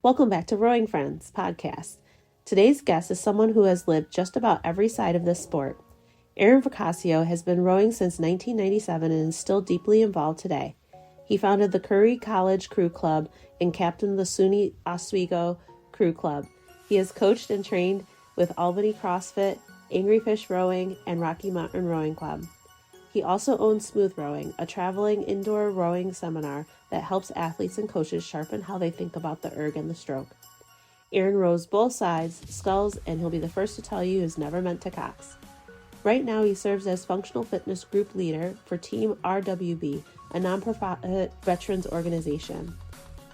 Welcome back to Rowing Friends podcast. Today's guest is someone who has lived just about every side of this sport. Adrien Varcasio has been rowing since 1997 and is still deeply involved today. He founded the Curry College Crew Club and captained the SUNY Oswego Crew Club. He has coached and trained with Albany CrossFit, Angry Fish Rowing, and Rocky Mountain Rowing Club. He also owns Smooth Rowing, a traveling indoor rowing seminar that helps athletes and coaches sharpen how they think about the erg and the stroke. Adrien rows both sides, sculls, and he'll be the first to tell you he's never meant to cox. Right now, he serves as functional fitness group leader for Team RWB, a nonprofit veterans organization.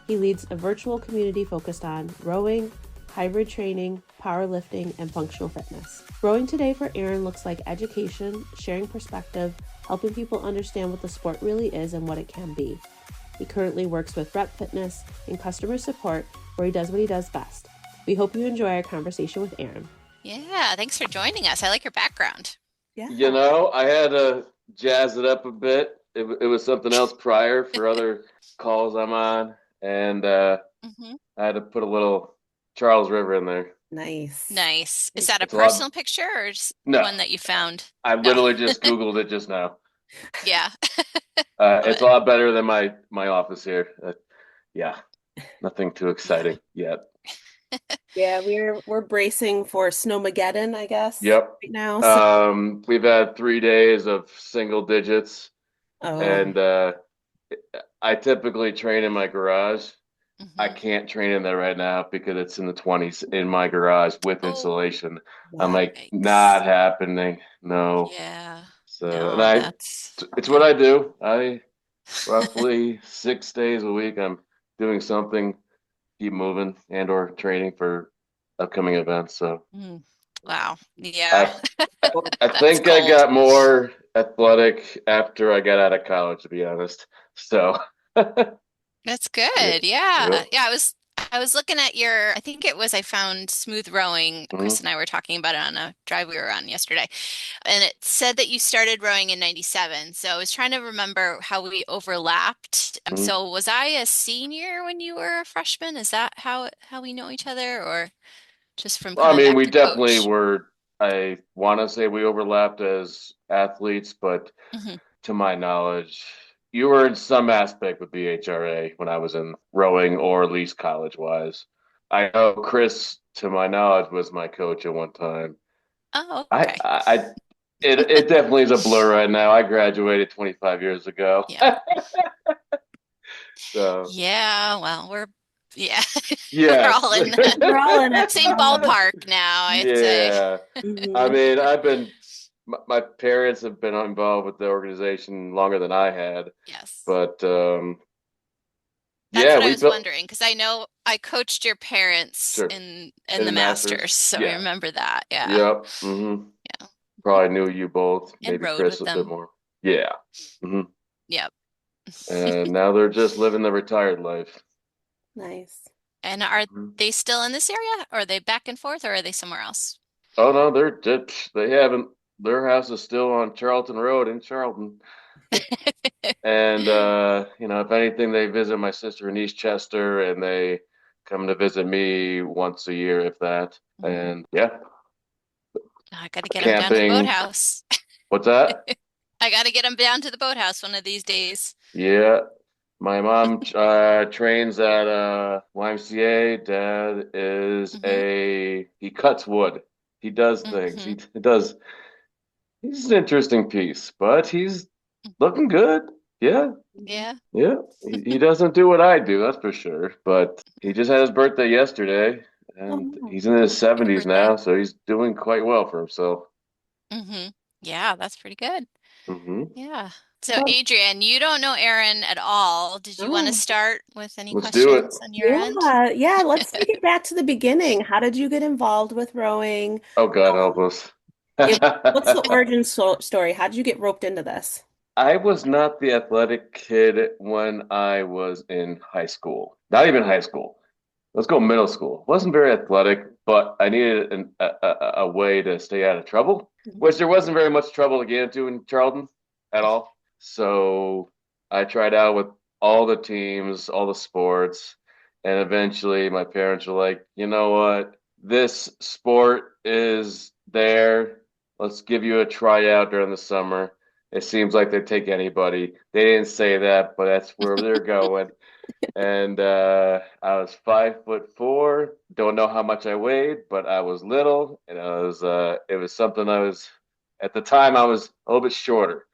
He leads a virtual community focused on rowing, hybrid training, powerlifting, and functional fitness. Rowing today for Adrien looks like education, sharing perspective, helping people understand what the sport really is and what it can be. He currently works with Rep Fitness in customer support, where he does what he does best. We hope you enjoy our conversation with Adrien. Yeah, thanks for joining us. I like your background. Yeah. You know, I had to jazz it up a bit. It was something else prior for other calls I'm on, and I had to put a little Charles River in there. Nice. Is that a personal picture or just one that you found? I literally just Googled it just now. Yeah. It's a lot better than my office here. Yeah, nothing too exciting yet. Yeah, we're bracing for Snowmageddon, I guess. Yep. Right now. So. We've had 3 days of single digits, and I typically train in my garage. I can't train in there right now because it's in the 20s in my garage with insulation. I'm like, not happening. No. Yeah. So, no, and it's what I do. I roughly 6 days a week, I'm doing something, keep moving and or training for upcoming events. So, wow. Yeah. I think I got more athletic after I got out of college, to be honest. So. That's good. Yeah. Yeah. I was looking at I think I found Smooth Rowing. Chris and I were talking about it on a drive we were on yesterday. And it said that you started rowing in 97. So I was trying to remember how we overlapped. So was I a senior when you were a freshman? Is that how we know each other, or just from coming back we to definitely coach? were. I want to say we overlapped as athletes, but to my knowledge, you were in some aspect with BHRA when I was in rowing, or at least college-wise. I know Chris, to my knowledge, was my coach at one time. Oh, okay. It definitely is a blur right now. I graduated 25 years ago. Yeah. So. Yeah, well, we're Yes. we're all in the same ballpark now, I'd say. I mean, my parents have been involved with the organization longer than I had. Yes. But That's what I was wondering, because I know I coached your parents in the Masters, so I remember that. Yeah. Yep. Yeah. Probably knew you both. And maybe Chris a bit more. Yeah. Yep. And now they're just living the retired life. Nice. And are they still in this area, or are they back and forth, or are they somewhere else? Oh no, they haven't. Their house is still on Charlton Road in Charlton. And if anything, they visit my sister in East Chester, and they come to visit me once a year, if that. And yeah. I got to get them down to the boathouse. What's that? I got to get them down to the boathouse one of these days. Yeah. My mom trains at YMCA. Dad is he cuts wood. He does things. He's an interesting piece, but he's looking good. Yeah. Yeah. Yeah. He doesn't do what I do, that's for sure. But he just had his birthday yesterday, and he's in his 70s now, so he's doing quite well for himself. Yeah, that's pretty good. Yeah. So, Well, Adrien, you don't know Adrien at all. Did you want to start with any Let's do it. questions on your end? Yeah, let's take it back to the beginning. How did you get involved with rowing? Oh, God help us. What's the origin story? How did you get roped into this? I was not the athletic kid when I was in high school. Not even high school. Let's go middle school. Wasn't very athletic, but I needed a way to stay out of trouble, which there wasn't very much trouble to get into in Charlton at all. So I tried out with all the teams, all the sports, And eventually my parents were like, you know what? This sport is there. Let's give you a tryout during the summer. It seems like they take anybody. They didn't say that, but that's where they're going. And I was 5'4". Don't know how much I weighed, but I was little, and it was something I was at the time I was a little bit shorter.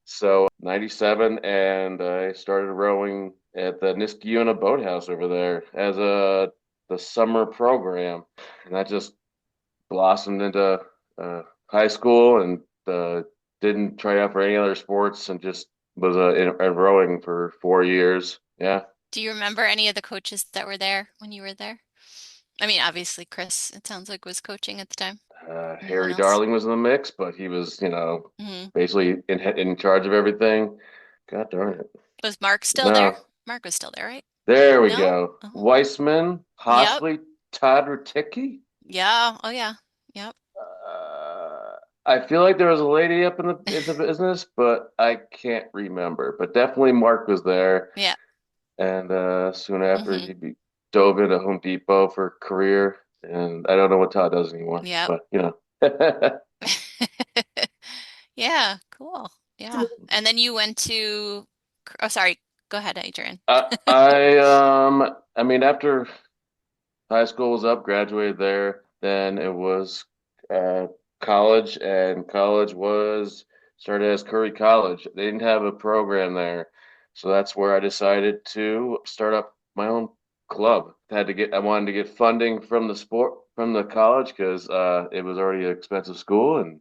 So 97, and I started rowing at the Niskayuna Boathouse over there as the summer program, and that just blossomed into high school, and didn't try out for any other sports, and just was in rowing for 4 years. Yeah. Do you remember any of the coaches that were there when you were there? I mean, obviously Chris, it sounds like was coaching at the time. Anyone Harry else? Darling was in the mix, but he was, Hmm. basically in charge of everything. God darn it. Was Mark still there? No, Mark was still there, right? there we No? go. Oh. Weissman, Yep. possibly Todd Raticki. Yeah. Oh yeah. Yep. I feel like there was a lady up in the business, but I can't remember. But definitely Mark was there, Yeah. and soon after Hmm. dove into Home Depot for a career. And I don't know what Todd does anymore, Yep. but you know. Yeah, cool. Yeah. And then you went to, oh, sorry. Go ahead, Adrian. I mean, after high school was up, graduated there. Then it was uh, college, and college was started as Curry College. They didn't have a program there, so that's where I decided to start up my own club. I wanted to get funding from the college because it was already an expensive school, and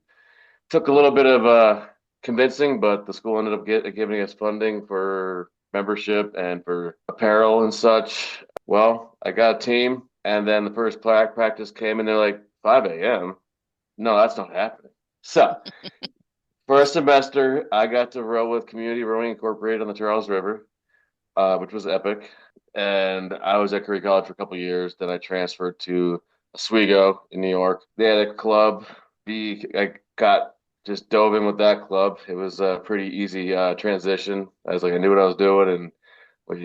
took a little bit of convincing, but the school ended up giving us funding for membership and for apparel and such. Well, I got a team, and then the first practice came, and they're like 5 a.m. No, that's not happening. So, first semester, I got to row with Community Rowing Incorporated on the Charles River, which was epic. And I was at Curry College for a couple of years. Then I transferred to Oswego in New York. They had a club. I got just dove in with that club. It was a pretty easy transition. I knew what I was doing, and we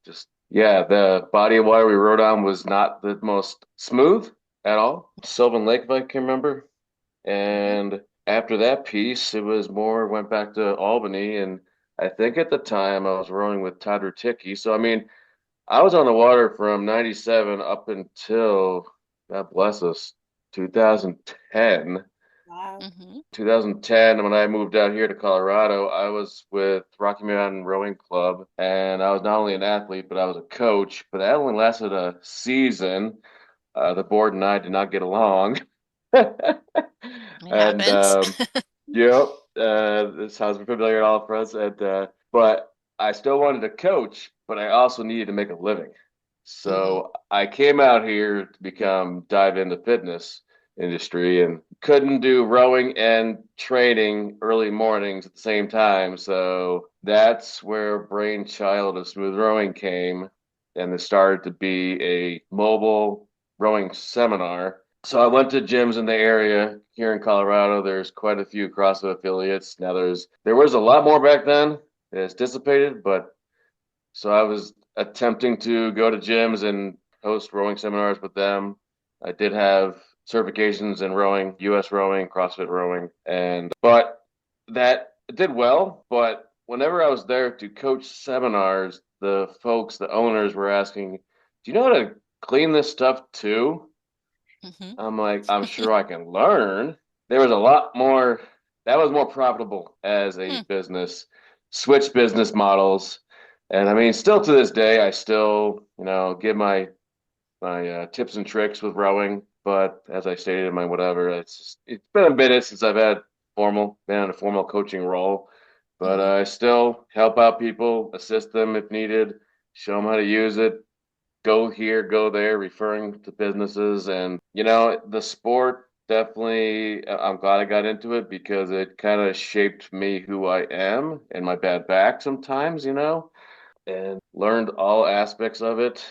just yeah, the body of water we rode on was not the most smooth at all. Sylvan Lake, if I can remember. Mhm. And after that piece, it was more went back to Albany, and I think at the time I was rowing with Todd Ruticki. So I mean, I was on the water from 97 up until, God bless us, 2010. Wow. Mhm. 2010, when I moved out here to Colorado, I was with Rocky Mountain Rowing Club, and I was not only an athlete, but I was a coach. But that only lasted a season. The board and I did not get along. It And happens. yep, this sounds familiar to all of us. And but I still wanted to coach, but I also needed to make a living. Hmm. So I came out here to dive into fitness industry, and couldn't do rowing and training early mornings at the same time. So that's where brainchild of smooth rowing came, and it started to be a mobile rowing seminar. So I went to gyms in the area here in Colorado. There's quite a few CrossFit affiliates. Now there was a lot more back then. It's dissipated, but so I was attempting to go to gyms and host rowing seminars with them. I did have certifications in rowing, US rowing, CrossFit rowing, and but that did well. But whenever I was there to coach seminars, the owners were asking, "Do you know how to clean this stuff too?" Hmm. I'm like, I'm sure I can learn. There was a lot more, that was more profitable as a Hmm. business, switch business models. And I mean, still to this day, I still, give my tips and tricks with rowing. But as I stated in my whatever, it's been a minute since been in a formal coaching role. But Hmm. I still help out people, assist them if needed, show them how to use it, go here, go there, referring to businesses. And, the sport definitely, I'm glad I got into it because it kind of shaped me who I am and my bad back sometimes, and learned all aspects of it.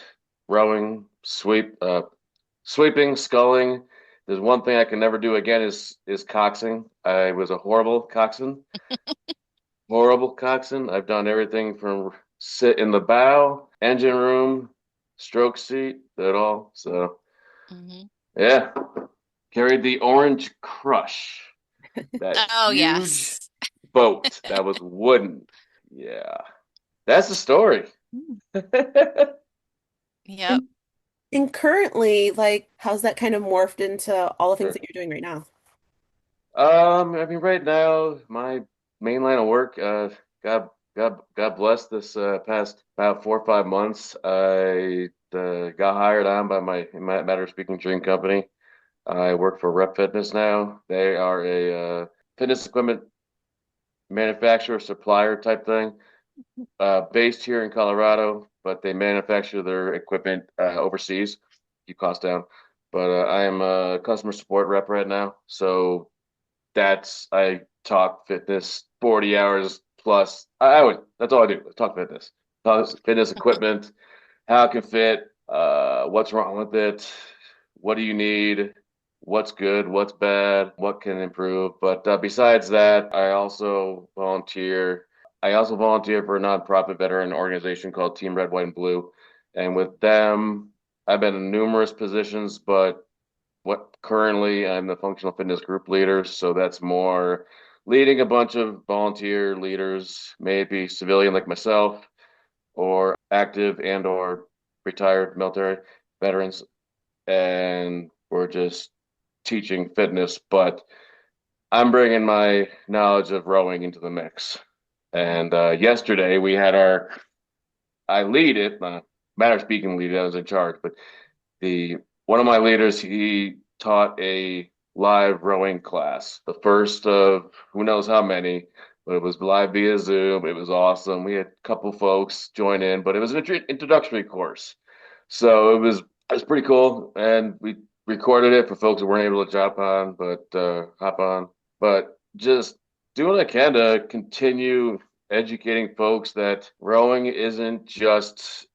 Rowing, sweeping, sculling. There's one thing I can never do again is coxing. I was a horrible coxswain. Horrible coxswain. I've done everything from sit in the bow, engine room, stroke seat, did it all. So Hmm. yeah, carried the Orange Crush, that Oh, huge yes. boat that was wooden. Yeah, that's the story. Yep. And, and currently, like, how's that kind of morphed into all the things that Sure. you're doing right now? I mean, right now, my main line of work, God bless this past about 4 or 5 months. I got hired on by my Matter of Speaking Dream Company. I work for Rep Fitness now. They are a fitness equipment manufacturer, supplier type thing, based here in Colorado, but they manufacture their equipment overseas, keep costs down. But I am a customer support rep right now, so I talk fitness 40 hours plus. That's all I do. Talk fitness. Talk fitness equipment, how it can fit, what's wrong with it, what do you need, what's good, what's bad, what can improve. But besides that, I also volunteer for a nonprofit veteran organization called Team Red, White, and Blue. And with them, I've been in numerous positions, but what currently I'm the functional fitness group leader, so that's more leading a bunch of volunteer leaders, maybe civilian like myself, or active and or retired military veterans, and we're just teaching fitness, but I'm bringing my knowledge of rowing into the mix. And yesterday we had I lead it, matter of speaking, lead it, I was in charge, but the one of my leaders, he taught a live rowing class, the first of who knows how many, but it was live via Zoom. It was awesome. We had a couple folks join in, but it was an introductory course, so it was pretty cool, and we recorded it for folks who weren't able to hop on, but just doing what I can to continue educating folks that rowing isn't just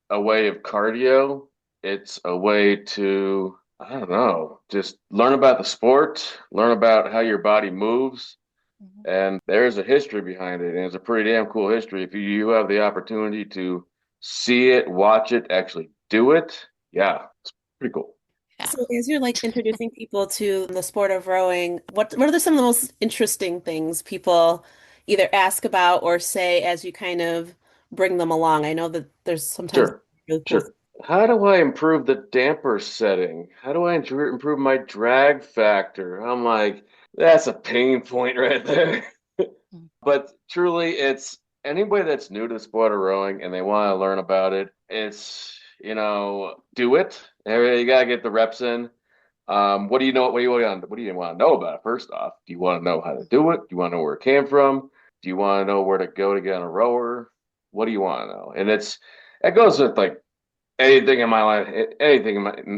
a way of cardio. It's a way to, I don't know, just learn about the sport, learn about how your body moves. Mhm. And there's a history behind it. And it's a pretty damn cool history. If you have the opportunity to see it, watch it, actually do it, yeah, it's pretty cool. Yeah. So, as you're like introducing people to the sport of rowing, what are some of the most interesting things people either ask about or say as you kind of bring them along? I know that there's sometimes Sure, really cool. sure. How do I improve the damper setting? How do I improve my drag factor? I'm like, that's a pain point right there. Mhm. But truly, it's anybody that's new to the sport of rowing and they want to learn about it. Do it. You gotta get the reps in. What do you know? What do you want to know about it? First off, do you want to know how to do it? Do you want to know where it came from? Do you want to know where to go to get on a rower? What do you want to know? And it goes with like anything in my life,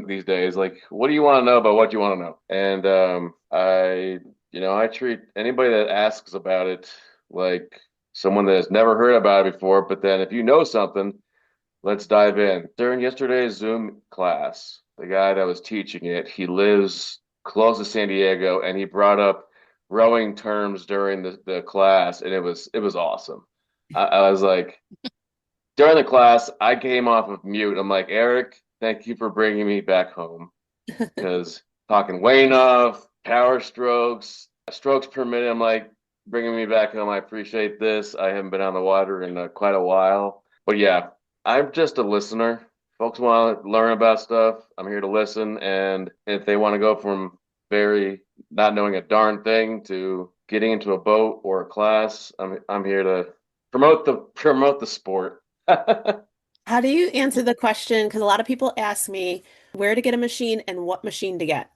these days. Like, what do you want to know about what you want to know? And I treat anybody that asks about it like someone that has never heard about it before. But then, if you know something, let's dive in. During yesterday's Zoom class, the guy that was teaching it, he lives close to San Diego, and he brought up rowing terms during the class, and it was awesome. I was like, during the class, I came off of mute. I'm like, Eric, thank you for bringing me back home because talking weighing off, power strokes, strokes per minute. I'm like, bringing me back home. I appreciate this. I haven't been on the water in quite a while. But yeah, I'm just a listener. Folks want to learn about stuff. I'm here to listen. And if they want to go from very not knowing a darn thing to getting into a boat or a class, I'm here to promote the sport. How do you answer the question? Because a lot of people ask me where to get a machine and what machine to get.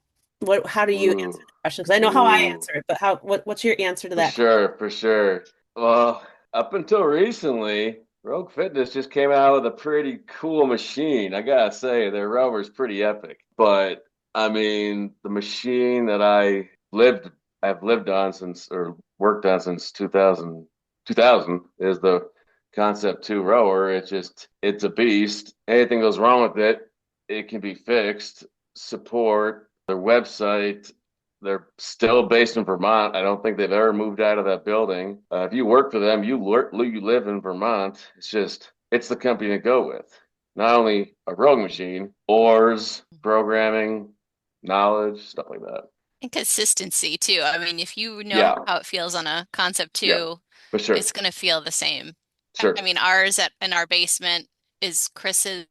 How do you answer Ooh, the question? Because I know how I ooh. answer it, but what's your answer to For that? sure, for sure. Well, up until recently, Rogue Fitness just came out with a pretty cool machine. I gotta say, their rover's pretty epic. But I mean, the machine that I've lived on since or worked on since 2000 is the Concept 2 rower. It's a beast. Anything goes wrong with it, it can be fixed. Support, their website, they're still based in Vermont. I don't think they've ever moved out of that building. If you work for them, you live in Vermont. It's the company to go with. not only a rowing machine, oars, programming, knowledge, stuff like that. And consistency too. I mean, if you know Yeah, how it feels on a concept yeah, two, for sure, it's going to feel the same. I sure. mean, ours in our basement is Chris's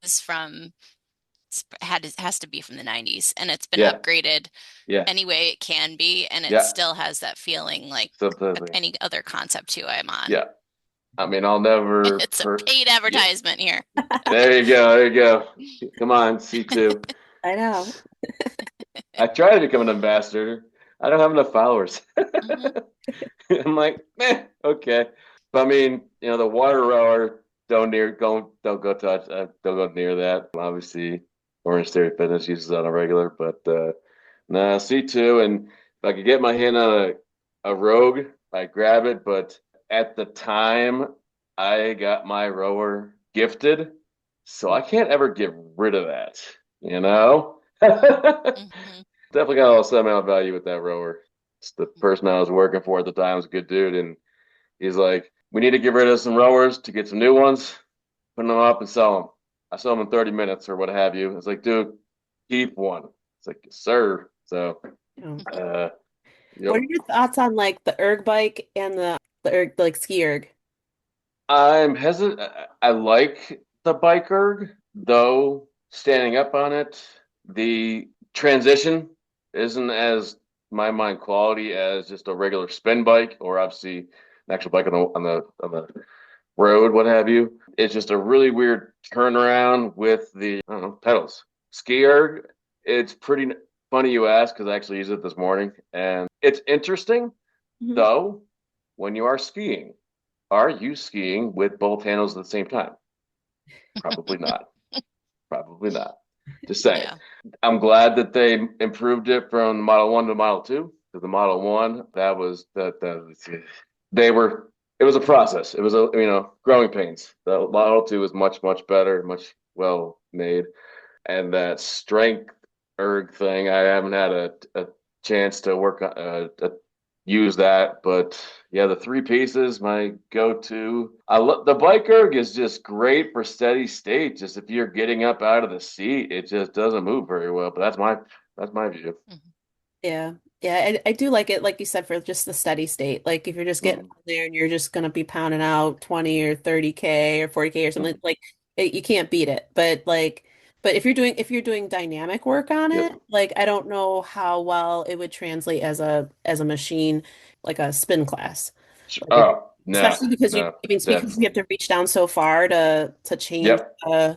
has to be from the 90s, and it's been Yeah, upgraded yeah, any way it can be, and it yeah. still has that feeling like Something. any other concept two I'm on. Yeah. I mean, I'll never It's a paid yeah. advertisement here. There you go. There you go. Come on, C2. I know. I try to become an ambassador. I don't have enough followers. Hmm. I'm like, okay. But I mean, the water rower, don't go touch, don't go near that. Obviously, Orange Theory Fitness uses that on a regular, but no, C2. And if I could get my hand on a Rogue, I grab it. But at the time, I got my rower gifted, so I can't ever get rid of that, you know? Hmm. Definitely got a lot of sentimental value with that rower. It's the person I was working for at the time was a good dude, and he's like, "We need to get rid of some rowers to get some new ones, put them up and sell them." I sell them in 30 minutes or what have you. It's like, dude, keep one. It's like, sir. So, Yeah. uh, What yep. are your thoughts on like the erg bike and the erg like ski erg? I'm hesitant. I like the bike erg, though standing up on it, the transition isn't as my mind quality as just a regular spin bike or obviously an actual bike on the road, what have you. It's just a really weird turnaround with the I don't know pedals. Ski erg, it's pretty funny you ask because I actually used it this morning and it's interesting Mhm. though when you are skiing. Are you skiing with both handles at the same time? Probably not. Probably not. Just saying. Yeah. I'm glad that they improved it from Model 1 to Model 2. To the Model 1, that was they were it was a process. It was a growing pains. The Model 2 was much, much better, much well made. And that strength erg thing, I haven't had a chance to work on use that, but yeah, the three pieces, my go-to. I love the bike erg is just great for steady state. Just if you're getting up out of the seat, it just doesn't move very well. But that's my view. Mhm. Yeah. Yeah, I do like it, like you said, for just the steady state. Like if you're just getting Hmm. on there and you're just gonna be pounding out 20 or 30K or 40K or something, Hmm. like you can't beat it. But if you're doing dynamic work on Yep. it, like I don't know how well it would translate as a machine, like a spin class. Like Oh no, especially because no, because you definitely. have to reach down so far to change Yep. Hmm. like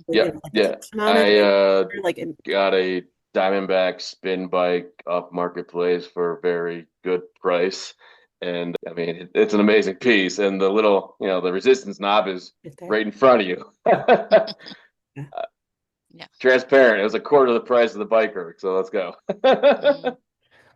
the Yeah. tension on it. I Like got a Diamondback spin bike off marketplace for a very good price. And I mean, it's an amazing piece. And the little, the resistance knob is right there. right in front of you. Yeah. Yeah. Transparent. It was a quarter of the price of the biker. So let's go. Mm.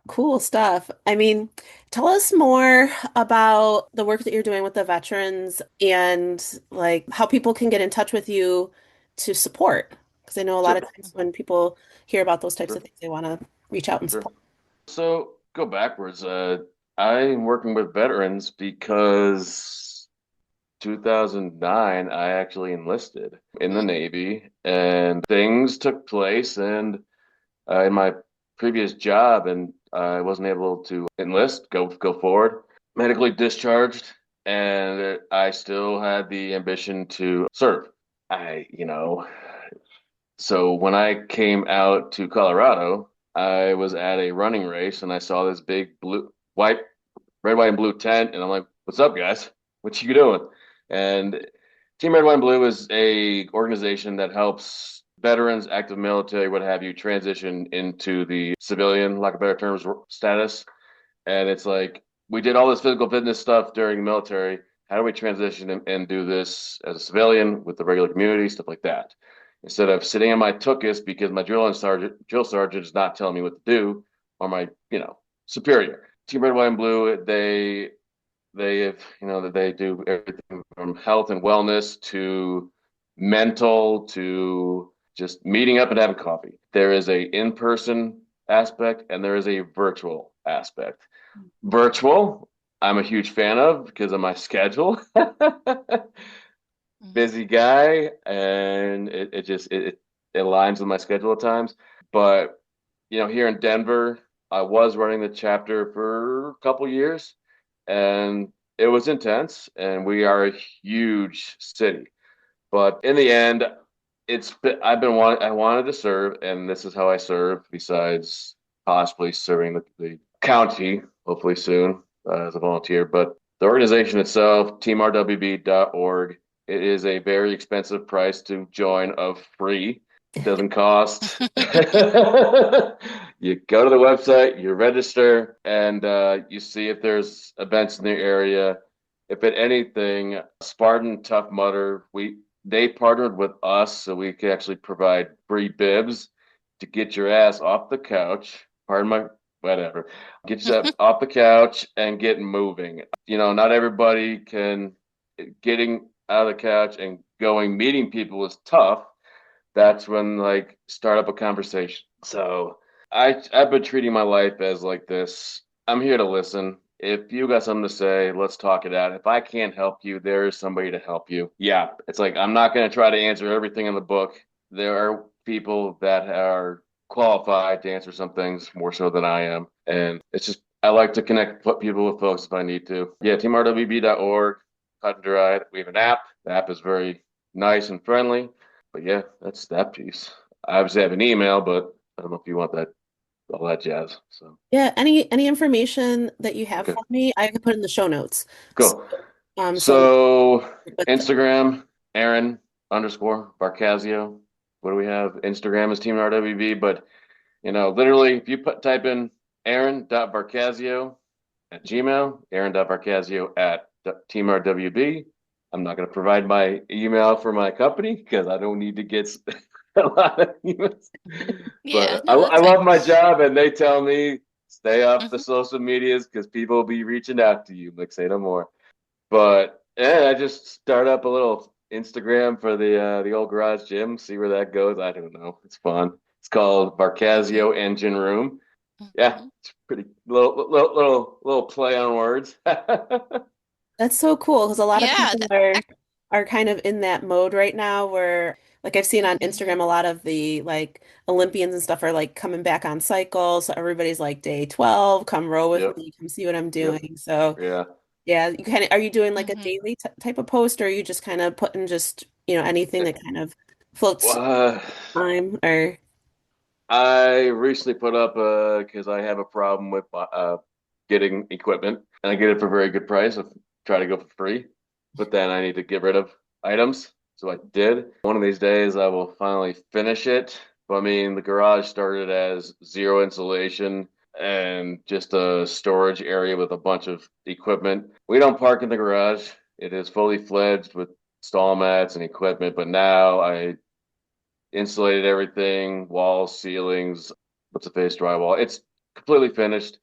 Cool stuff. I mean, tell us more about the work that you're doing with the veterans and like how people can get in touch with you to support. Because I know a lot of Sure, times when people hear about those types of sure, things, they want to reach out and sure. support. So go backwards. I'm working with veterans because 2009, I actually enlisted in the Mm. Navy, and things took place. And in my previous job, and I wasn't able to enlist, go forward, medically discharged, and I still had the ambition to serve. So when I came out to Colorado, I was at a running race, and I saw this big white, red, white, and blue tent, and I'm like, "What's up, guys? What you doing?" And Team Red, White, and Blue is a organization that helps veterans, active military, what have you, transition into the civilian, lack of better terms, status. And it's like we did all this physical fitness stuff during the military. How do we transition and do this as a civilian with the regular community, stuff like that? Instead of sitting in my tuchus because my drill sergeant is not telling me what to do, or my superior. Team Red, White, and Blue, they have, that they do everything from health and wellness to mental to just meeting up and having coffee. There is a in-person aspect and there is a virtual aspect. Virtual, I'm a huge fan of because of my schedule. Mhm. busy guy, and it aligns with my schedule at times. But here in Denver, I was running the chapter for a couple years, and it was intense. And we are a huge city, but in the end, I wanted to serve, and this is how I serve. Besides possibly serving the county, hopefully soon as a volunteer, but the organization itself, teamrwb.org, it is a very expensive price to join of free. It doesn't cost. You go to the website, you register, and you see if there's events in the area. If at anything, Spartan Tough Mudder, they partnered with us so we could actually provide free bibs to get your ass off the couch. Pardon my whatever. Get you off the couch and get moving. Not everybody can getting out of the couch and going meeting people is tough. That's when like start up a conversation. So I've been treating my life as like this. I'm here to listen. If you got something to say, let's talk it out. If I can't help you, there is somebody to help you. Yeah, it's like I'm not going to try to answer everything in the book. There are people that are qualified to answer some things more so than I am. And it's just, I like to connect put people with folks if I need to. Yeah, teamrwb.org, cut and dried. We have an app. The app is very nice and friendly. But yeah, that's that piece. I obviously have an email, but I don't know if you want that all that jazz. So Yeah, any information that you have okay, for me, I can put in the show notes. So, cool. so So but Instagram, Aaron underscore Varcasio. What do we have? Instagram is Team RWB, but literally if you type in Aaron.Varcasio at Gmail, Aaron.Varcasio at Team RWB. I'm not going to provide my email for my company because I don't need to get a lot of emails. Yeah, But I, no, I that's fine. love my job, and they tell me stay off the Hmm. social medias because people will be reaching out to you. Like say no more. But yeah, I just start up a little Instagram for the old garage gym. See where that goes. I don't know. It's fun. It's called Varcasio Engine Room. Yeah, Hmm. it's pretty little play on words. that's so cool because a lot of Yeah. people are kind of in that mode right now where like I've seen on Mhm. Instagram a lot of the like Olympians and stuff are like coming back on cycle. So everybody's like day 12, come row with Yep, me, come see what I'm yep, doing. So yeah. yeah, you kind of are you doing like a Mhm. daily t type of post or are you just kind of putting just, anything that kind of floats Uh, time or I recently put up because I have a problem with getting equipment, and I get it for a very good price. I try to go for free, but then I need to get rid of items. So I did. One of these days, I will finally finish it. But I mean, the garage started as zero insulation and just a storage area with a bunch of equipment. We don't park in the garage. It is fully fledged with stall mats and equipment, but now I insulated everything, walls, ceilings, what's the face drywall. It's completely finished.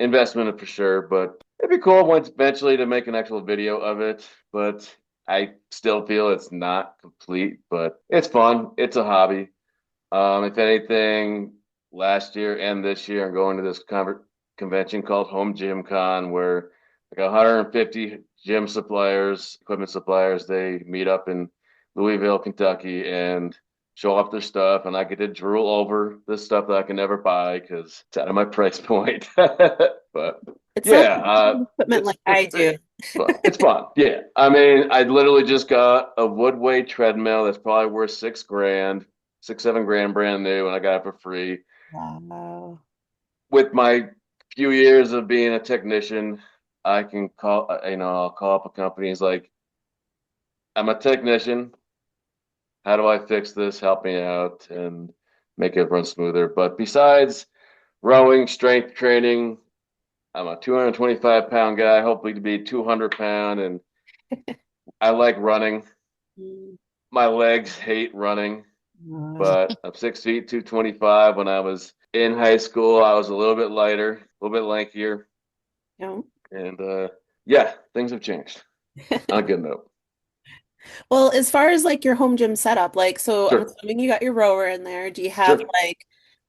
Investment for sure, but it'd be cool once eventually to make an actual video of it. But I still feel it's not complete, but it's fun. It's a hobby. If anything, last year and this year, I'm going to this convention called Home Gym Con, where like 150 gym suppliers, equipment suppliers, they meet up in Louisville, Kentucky, and show off their stuff. And I get to drool over this stuff that I can never buy because it's out of my price point. But it sounds yeah, like you have equipment like I do. it's fun. It's fun. Yeah. I mean, I literally just got a Woodway treadmill that's probably worth 6 grand, 6, 7 grand brand new, and I got it for free. Wow. With my few years of being a technician, I can I'll call up a company. It's like, I'm a technician. How do I fix this? Help me out and make it run smoother. But besides rowing, strength training, I'm a 225-pound guy, hopefully to be 200 pound, and I like running. Mm, My legs hate running, uh, but I'm 6 feet, 225. When I was in high school, I was a little bit lighter, a little bit lankier, you and yeah, things have changed. On a good note. Well, as far as like your home gym setup, like, so I'm Sure, assuming you got your rower in there. Do you have sure. like,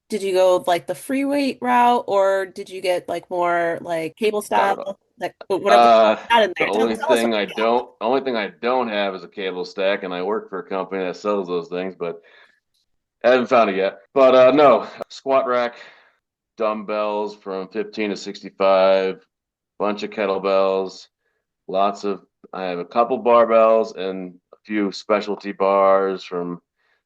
did you go like the free weight route or did you get like more like cable Got it all. style? Like whatever not in The there. only Tell us thing what I you got. don't have is a cable stack, and I work for a company that sells those things, but I haven't found it yet. But no, squat rack, dumbbells from 15 to 65, bunch of kettlebells, lots of. I have a couple barbells and a few specialty bars from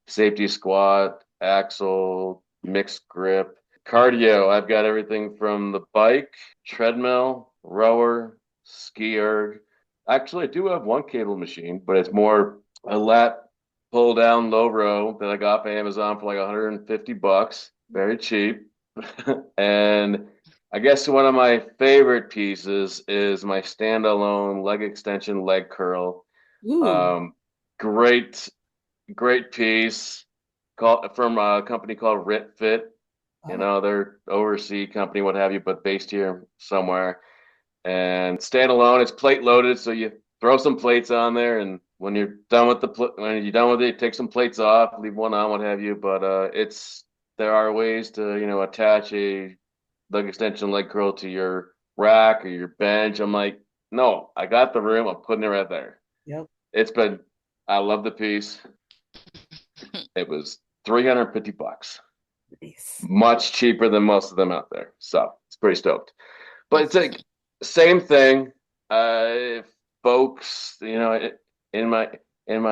safety squat, axle, mixed grip. Cardio, I've got everything from the bike, treadmill, rower, ski erg. Actually, I do have one cable machine, but it's more a lat pull down low row that I got off Amazon for like 150 bucks. Very cheap. And I guess one of my favorite pieces is my standalone leg extension leg curl. Ooh. Great, great piece from a company called Rit Fit. You Oh. know, they're overseas company, what have you, but based here somewhere. And standalone, it's plate loaded, so you throw some plates on there, and when you're done with when you're done with it, take some plates off, leave one on, what have you. But there are ways to attach a leg extension leg curl to your rack or your bench. I'm like, no, I got the room, I'm putting it right there. Yep. I love the piece. It was 350 bucks. Nice. Much cheaper than most of them out there. So it's pretty stoked. But it's like same thing. If folks, in my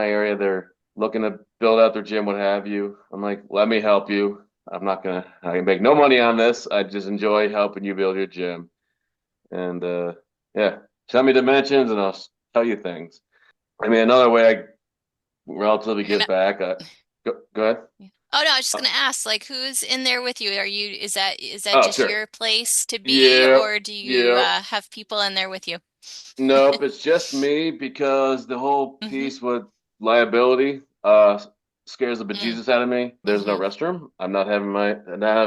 area, they're looking to build out their gym, what have you. I'm like, let me help you. I can make no money on this. I just enjoy helping you build your gym. And yeah, tell me dimensions and I'll tell you things. I mean, another way I relatively You're give gonna, back. Go ahead. oh no, I was just gonna ask, like, who's in there with you? Is that Oh, just sure. your place to be, Yeah, or do you yeah. have people in there with you? Nope, it's just me because the whole Mm-hmm. piece with liability scares the Mm, bejesus out of me. There's no mm-hmm. restroom. I'm not having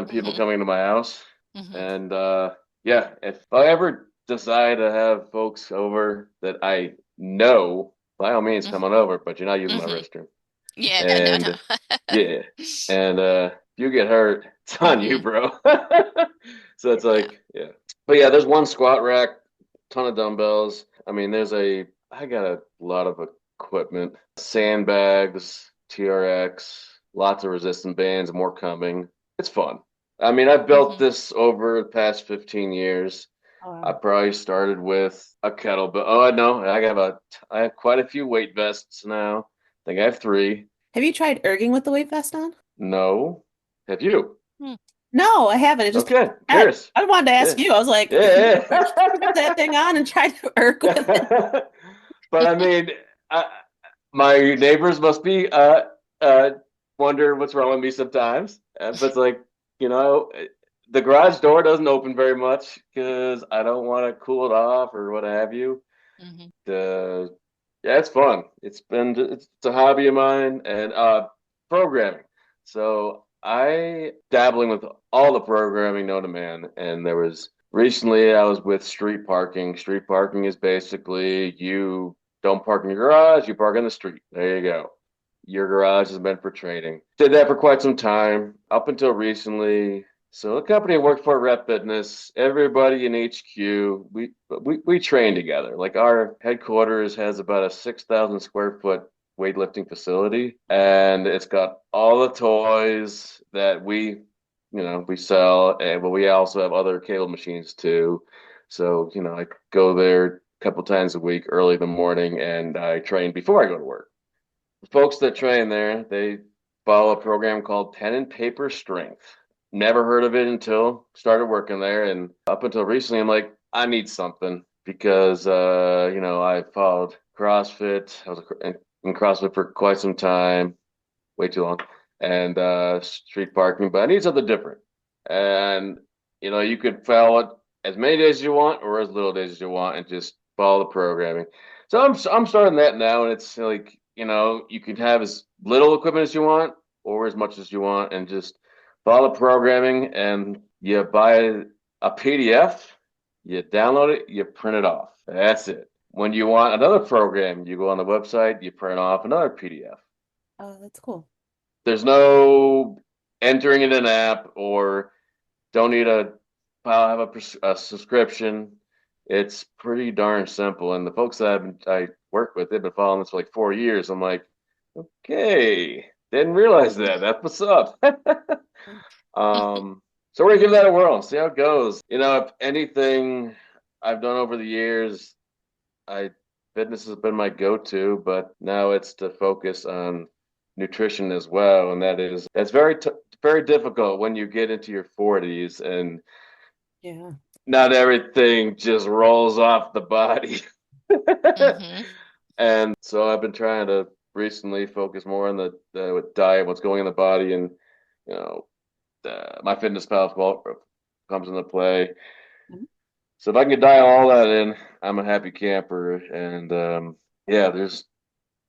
people Mm-hmm. coming to my house. Mm-hmm. And yeah, if I ever decide to have folks over that I know, by all means come on over, but you're not using my Mm-hmm. restroom. Yeah, no, And no. yeah. And if you get hurt, it's on you, Mm-hmm. bro. So it's Yeah. like, yeah. But yeah, there's one squat rack, ton of dumbbells. I mean, I got a lot of equipment, sandbags, TRX, lots of resistant bands, more coming. It's fun. I mean, I've built Mm-hmm. this over the past 15 years. Oh, I wow. probably started with a kettlebell. Oh, no, I have quite a few weight vests now. I think I have three. Have you tried erging with the weight vest on? No. Have you? No, I haven't. It just popped Okay, in my head. curious. I wanted to Yeah. ask you. I was like, have you Yeah, ever put that thing on and tried to erg with it? yeah. But I mean, I, my neighbors must be wonder what's wrong with me sometimes. But it's like, you know, the garage door doesn't open very much because I don't want to cool it off or what have you. Mm-hmm. The Yeah, it's fun. It's a hobby of mine and programming. So I dabbling with all the programming known to man, and there was recently I was with street parking. Street parking is basically you don't park in your garage, you park in the street. There you go. Your garage is meant for training. Did that for quite some time, up until recently. So the company I worked for, Rep Fitness, everybody in HQ, we train together. Like our headquarters has about a 6,000 square foot weightlifting facility, and it's got all the toys that we sell, and but we also have other cable machines too. So, I go there a couple times a week, early in the morning, and I train before I go to work. The folks that train there, they follow a program called Pen and Paper Strength. Never heard of it until started working there, and up until recently, I'm like, I need something because I followed CrossFit. I was in CrossFit for quite some time, way too long, and street parking, but I need something different. And you could follow it as many days as you want or as little days as you want, and just follow the programming. So I'm starting that now, and it's like you can have as little equipment as you want or as much as you want, and just follow the programming. And you buy a PDF, you download it, you print it off. That's it. When you want another program, you go on the website, you print off another PDF. Oh, that's cool. There's no entering in an app or don't need have a subscription. It's pretty darn simple. And the folks that I work with, they've been following this for like 4 years. I'm like, okay, didn't realize that. That's what's up. So we're gonna give that a whirl, see how it goes. If anything I've done over the years, I fitness has been my go-to, but now it's to focus on nutrition as well, and that's very difficult when you get into your 40s and Yeah. not everything just rolls off the body. Hmm. And so I've been trying to recently focus more on the with diet, what's going in the body, and you know, my fitness pal comes into play. So if I can dial all that in, I'm a happy camper. And yeah, there's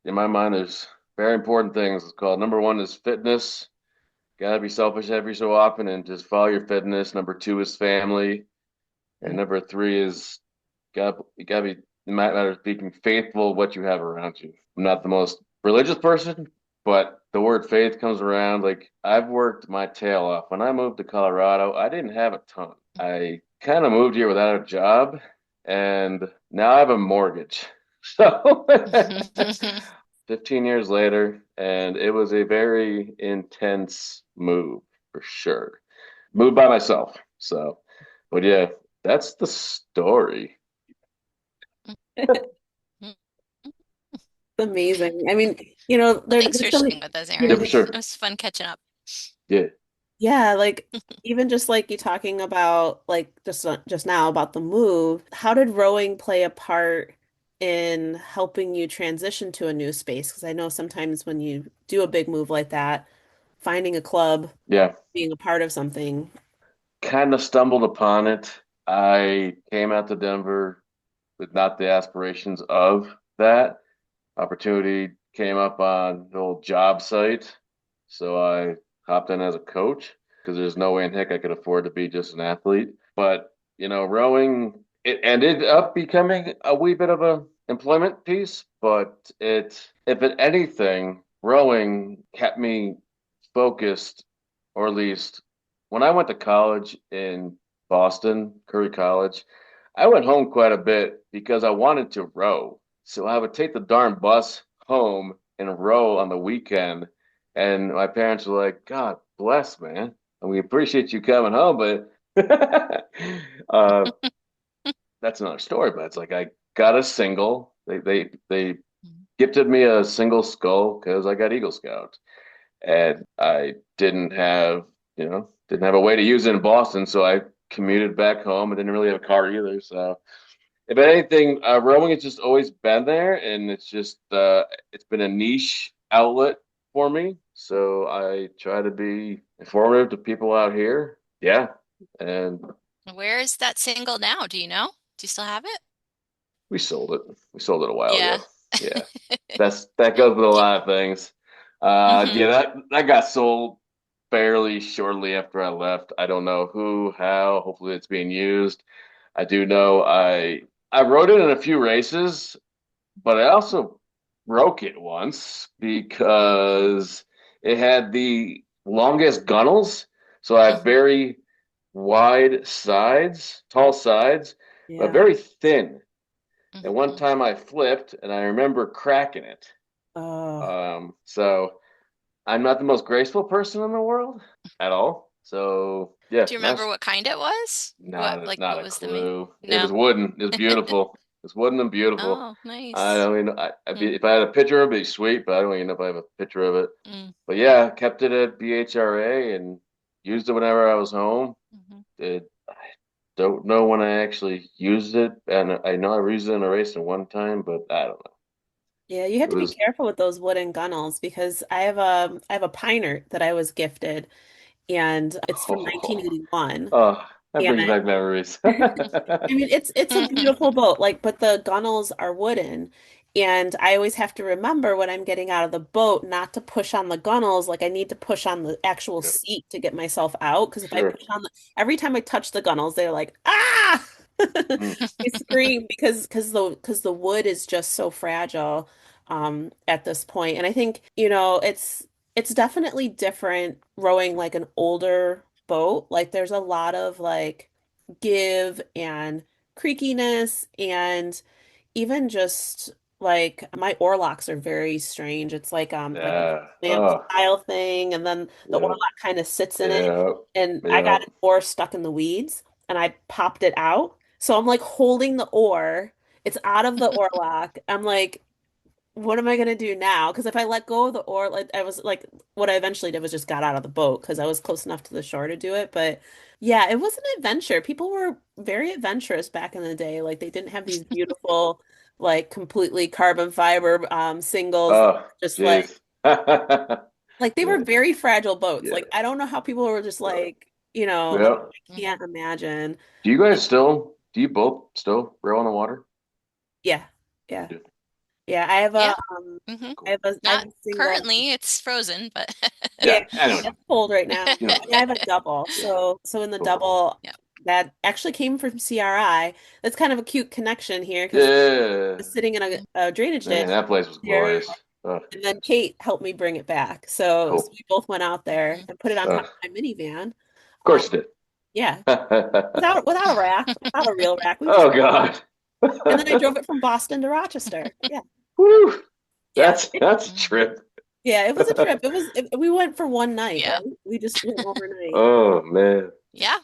in my mind, there's very important things. It's called number one is fitness. Gotta be selfish every so often and just follow your fitness. Number two is family, and number three is you gotta be, in my matter of speaking, faithful what you have around you. I'm not the most religious person, but the word faith comes around. Like I've worked my tail off. When I moved to Colorado, I didn't have a ton. I kind of moved here without a job, and now I have a mortgage. So 15 years later, and it was a very intense move for sure. Moved by myself. So, but yeah, that's the story. Amazing. I mean, Well, thanks there's for so sharing many, with us, Yeah, Aaron. for It sure. was fun catching up. Yeah. yeah, like even just like you talking about like just now about the move, how did rowing play a part in helping you transition to a new space? Because I know sometimes when you do a big move like that, finding a club, Yeah. being a part of something. Kind of stumbled upon it. I came out to Denver with not the aspirations of that. Opportunity came up on the old job site. So I hopped in as a coach because there's no way in heck I could afford to be just an athlete. But, rowing, it ended up becoming a wee bit of a employment piece, but if it anything, rowing kept me focused, or at least when I went to college in Boston, Curry College, I went home quite a bit because I wanted to row. So I would take the darn bus home and row on the weekend. And my parents were like, God bless, man. And we appreciate you coming home, but uh, that's another story. But it's like I got a single. They gifted me a single skull because I got Eagle Scout. And I didn't have a way to use it in Boston, so I commuted back home. I didn't really have a car either. So if anything, rowing has just always been there, and it's been a niche outlet for me. So I try to be informative to people out here. Yeah, and Where is that single now? Do you know? Do you still have it? we sold it. We sold it a while Yeah. ago. Yeah, that goes with a lot of things. Hmm. Yeah, that got sold fairly shortly after I left. I don't know who, how. Hopefully, it's being used. I do know I rode it in a few races, but I also broke it once because it had the longest gunnels. So I have Hmm. very wide sides, tall sides, but Yeah. very thin. And one Hmm. time I flipped and I remember cracking it. Oh, So I'm not the most graceful person in the world at all. So yeah, Do you remember that's what kind it was? not What a was the make? clue. It was No. wooden. It was beautiful. It's wooden and beautiful. Oh, I nice. don't even know. Mm, If I had a picture of it, it'd be sweet, but I don't even know if I have a picture of it. mm, But yeah, kept it at BHRA and used it whenever I was home. mhm. I don't know when I actually used it, and I know I used it in a race at one time, but I don't know. yeah, you have It to be was careful with those wooden gunnels because I have a Piner that I was gifted and it's from oh, 1981. oh that And brings back memories. I mean, it's a beautiful boat, like, but the gunnels are wooden. And I always have to remember when I'm getting out of the boat not to push on the gunnels. Like, I need to push on the actual Yep, seat to get myself out. Because if I sure. push on every time I touch the gunnels, they're like, ah! Mm, They scream because the wood is just so fragile at this point. And I think, it's definitely different rowing like an older boat. Like, there's a lot of like give and creakiness and even just like my oar locks are very strange. It's like a Yeah. lamp Oh, style thing, and then the oar yeah. lock kind of sits in it. Yeah. And I Yeah. got an oar stuck in the weeds, and I popped it out. So I'm like holding the oar. It's out of the oar lock. I'm like, what am I gonna do now? Because if I let go of the oar, like I was like, what I eventually did was just got out of the boat because I was close enough to the shore to do it. But yeah, it was an adventure. People were very adventurous back in the day. Like they didn't have these beautiful, like completely carbon fiber singles. Oh, Just jeez. like they were Yeah. very fragile boats. Yeah. Like I don't know how people were just like, like Yeah. I can't imagine. Do you guys still, do you both still row on the water? Yeah, yeah, Yeah. yeah. Yeah. Hmm. I have I have Not a single. currently, it's frozen, but Yeah, Yeah. Anyway, it's cold right now. you know. Yeah, I have a double. Yeah. So in the Cool. double yeah. that actually came from CRI. That's kind of a cute connection here because I Yeah. was sitting in a drainage Man, ditch that place was here, glorious. Oh, and then Kate helped me bring it back. So cool. we both went out there Mhm. and put it on top Of of my minivan. Um, course you did. yeah, without a rack, without a real rack. We just Oh God. and then I drove it from Boston to Rochester. Yeah, Woo. yeah, That's a Mhm. trip. yeah. It was a trip. We went for one night, Yeah. right? We just went overnight. Oh man. Yeah.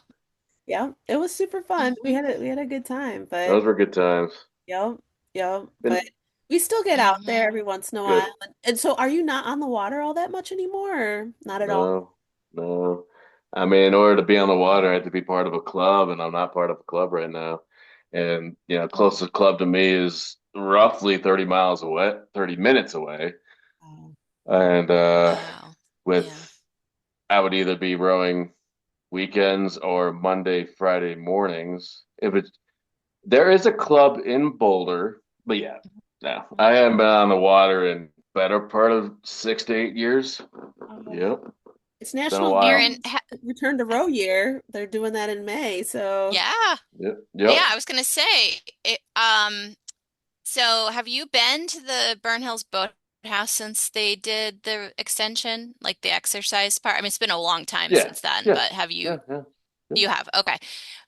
Yeah, it was super fun. Hmm. We had a good time, but Those were good times. yep, yep. But Been we still get out there Hmm. every once in a while. good. And so are you not on the water all that much anymore or not at all? No, no. I mean, in order to be on the water, I had to be part of a club, and I'm not part of a club right now. And, closest club to me is roughly 30 miles away, 30 minutes away. Oh, And Wow. Yeah. with I would either be rowing weekends or Monday, Friday mornings. If it's There is a club in Boulder, but yeah, no. I haven't been on the water in better part of 6 to 8 years. oh. Yep, It's it's been a National You're while. in, Women's Return to Row Year. They're doing that in May. So yeah. Yep, Yeah, yep. I was gonna say so have you been to the Burn Hills Boathouse since they did the extension, like the exercise part? I mean, it's been a long time Yeah, since then, yeah, but yeah, yeah, yeah. you have, okay.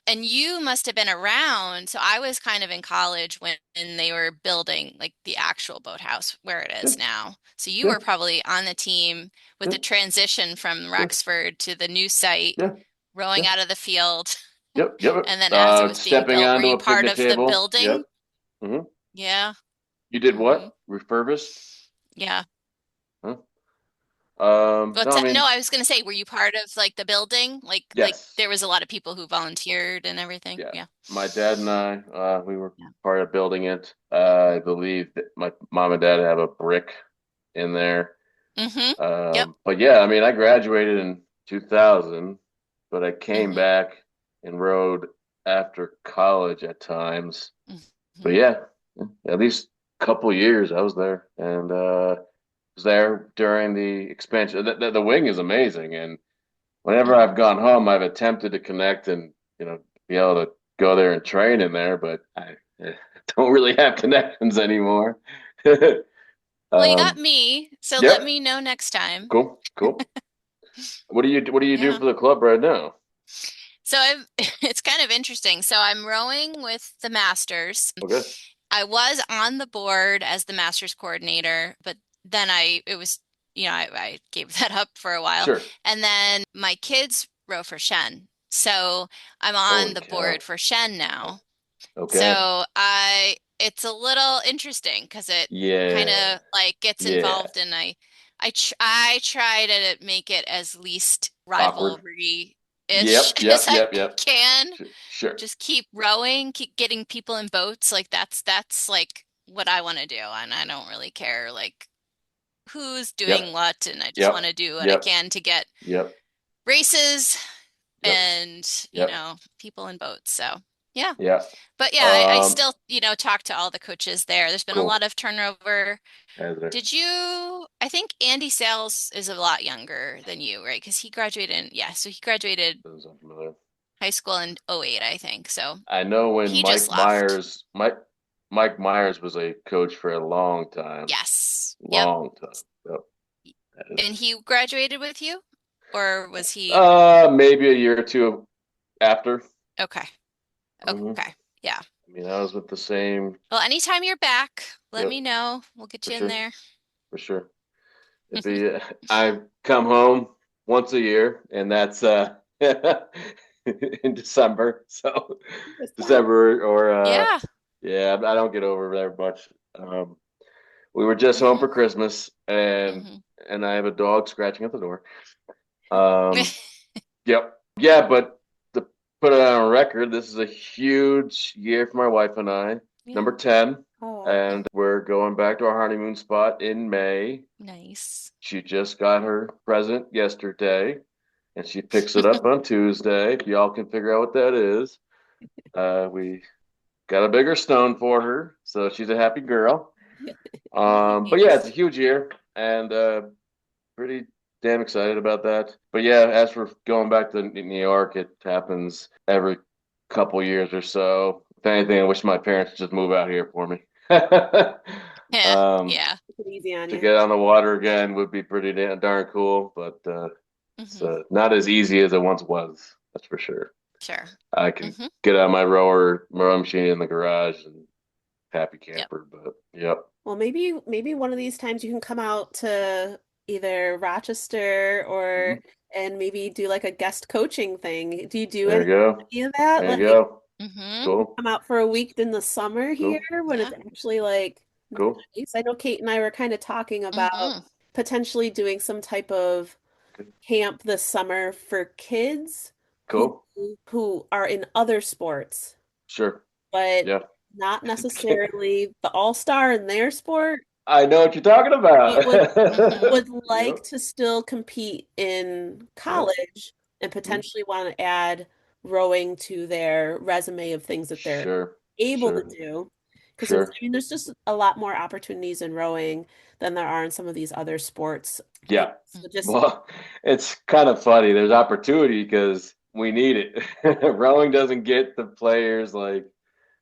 And you must have been around. So I was kind of in college when they were building like the actual boathouse where it Yeah, is now. So you yeah, were probably on the team with yeah, the transition from yeah, Rexford to the new site, yeah, rowing yeah. out of the field. Yep, yep. And then as it was being Stepping built, were onto you a part picnic of the table. building? Yep. Hmm. Yeah. You did Hmm. what? Refurbished? Yeah. Huh? But No, I no, mean, I was going to say, were you part of like the building? Like yes. there was a lot of people who volunteered and everything. Yeah, Yeah. my dad and I, we were Yeah. part of building it. I believe that my mom and dad have a brick in there. Hmm. Yep. But yeah, I mean, I graduated in 2000, but I came Hmm. back and rode after college at times. But Hmm. yeah, at least a couple years I was there and was there during the expansion. The wing is amazing, and whenever I've gone home, I've attempted to connect and be able to go there and train in there, but I don't really have connections anymore. Well, you got Um, me, so let yep, me know next time. cool, cool. What do you do Yeah. for the club right now? So I've, it's kind of interesting. So I'm rowing with the Masters. Okay, I was on the board as the Masters coordinator, but then I gave that up for a while. sure. And then my kids row for Shen. So I'm on Holy the cow. board for Shen now. Okay. So it's a little interesting because it kind Yeah. of like gets Yeah. involved and I try to make it as least Awkward. rivalry-ish Yep. as Yep. I Yep. Yep. can. Sure. Just keep rowing, keep getting people in boats. Like that's like what I want to do, and I don't really care like who's doing Yep. what, and I just want Yep. to do what I Yep. can to get Yep. races Yep. and Yep. people in boats. So yeah. Yeah. But yeah, I Um. still, talk to all the coaches there. There's been a lot Cool. of turnover. Has there? I think Andy Sales is a lot younger than you, right? Because so he graduated Doesn't sound familiar. high school in '08, I think. So I know when he just left. Mike Myers was a coach for a long time. Yes. Yep. Long time. Yep. That is. And he graduated with you? Or was he? Maybe a year or two after. Okay. Hmm. Okay. Yeah. I mean, I was with the same. Well, anytime you're back, let Yep, me know. We'll get for you in sure, there. for sure. It'd be I come home once a year, and that's in December. So December or Yeah. yeah, I don't get over there much. We were just home hmm for Christmas, and hmm I have a dog scratching at the door. Um, yep, yeah, but to put it on record, this is a huge year for my wife and I. Yeah. Number 10, Oh, and we're going back to our honeymoon spot in May. Nice. She just got her present yesterday, and she picks it up on Tuesday. If y'all can figure out what that is, we got a bigger stone for her, so she's a happy girl. But yeah, it's a Nice. huge year, and pretty damn excited about that. But yeah, as for going back to New York, it happens every couple years or so. If anything, I wish my parents would just move out here for me. Yeah. um, Yeah. it's easy on to you. get on the water again would be pretty darn cool, but it's hmm not as easy as it once was. That's for sure. Sure. I can hmm get out my rowing machine in the garage and happy Yep. camper, but yep. Well, maybe one of these times you can come out to either Rochester or Mhm. and maybe do like a guest coaching thing. Do you do There you go. any of that? There you Like go. hmm Cool. come out for a week in the summer here Cool. when it's Yeah. actually like Cool. nice. I know Kate and I were kind of talking about hmm potentially doing some type of Good. camp this summer for kids who Cool. who are in other sports, Sure. but Yeah. not necessarily the all-star in their sport. I know what you're talking It would about. hmm would Yep. like to still compete in Yep. college and Mhm. potentially want to add rowing to their resume of things that they're Sure. able to Sure. do. Because Sure. there's just a lot more opportunities in rowing than there are in some of these other sports. And Yeah. so just Well, it's kind of funny. There's opportunity because we need it. Rowing doesn't get the players like